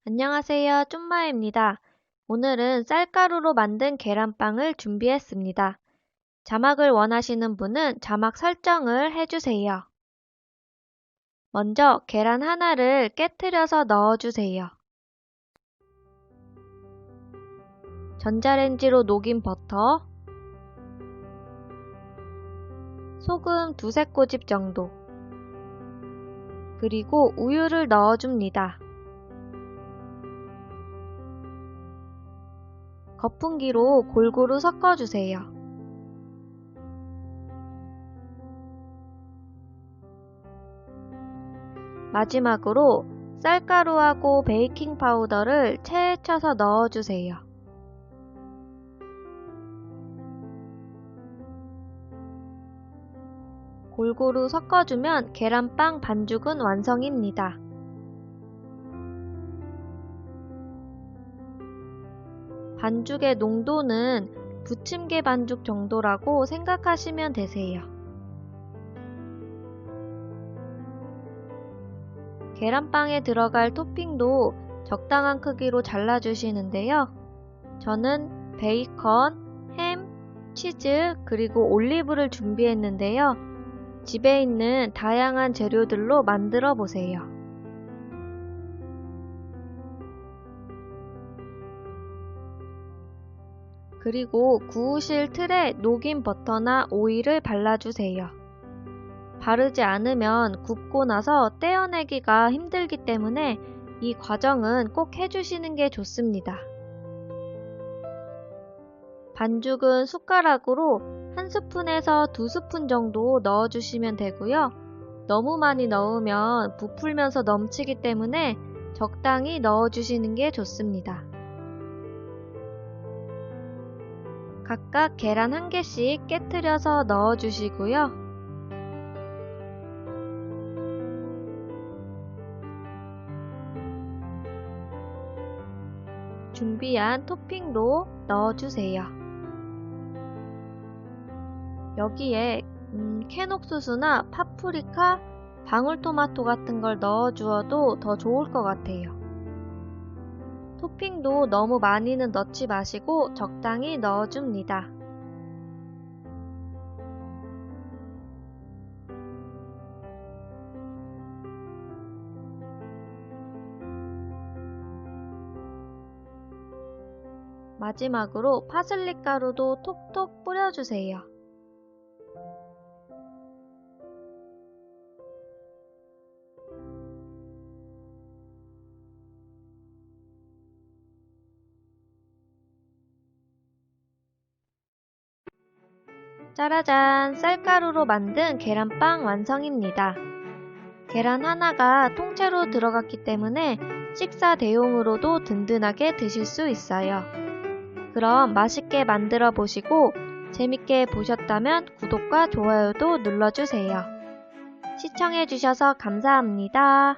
안녕하세요. 쫌마입니다. 오늘은 쌀가루로 만든 계란빵을 준비했습니다. 자막을 원하시는 분은 자막 설정을 해주세요. 먼저 계란 하나를 깨트려서 넣어주세요. 전자레인지로 녹인 버터, 소금 2-3꼬집 정도, 그리고 우유를 넣어줍니다. 거품기로 골고루 섞어주세요. 마지막으로 쌀가루하고 베이킹 파우더를 체에 쳐서 넣어주세요. 골고루 섞어주면 계란빵 반죽은 완성입니다. 반죽의 농도는 부침개 반죽 정도라고 생각하시면 되세요. 계란빵에 들어갈 토핑도 적당한 크기로 잘라주시는데요. 저는 베이컨, 햄, 치즈, 그리고 올리브를 준비했는데요. 집에 있는 다양한 재료들로 만들어 보세요. 그리고 구우실 틀에 녹인 버터나 오일을 발라주세요. 바르지 않으면 굽고 나서 떼어내기가 힘들기 때문에 이 과정은 꼭 해주시는 게 좋습니다. 반죽은 숟가락으로 1스푼에서 2스푼 정도 넣어주시면 되고요. 너무 많이 넣으면 부풀면서 넘치기 때문에 적당히 넣어주시는 게 좋습니다. 각각 계란 1개씩 깨트려서 넣어주시고요. 준비한 토핑도 넣어주세요. 여기에 캔 옥수수나 파프리카, 방울토마토 같은 걸 넣어주어도 더 좋을 것 같아요. 토핑도 너무 많이는 넣지 마시고 적당히 넣어줍니다. 마지막으로 파슬리 가루도 톡톡 뿌려주세요. 짜라잔! 쌀가루로 만든 계란빵 완성입니다. 계란 하나가 통째로 들어갔기 때문에 식사 대용으로도 든든하게 드실 수 있어요. 그럼 맛있게 만들어 보시고 재밌게 보셨다면 구독과 좋아요도 눌러주세요. 시청해주셔서 감사합니다.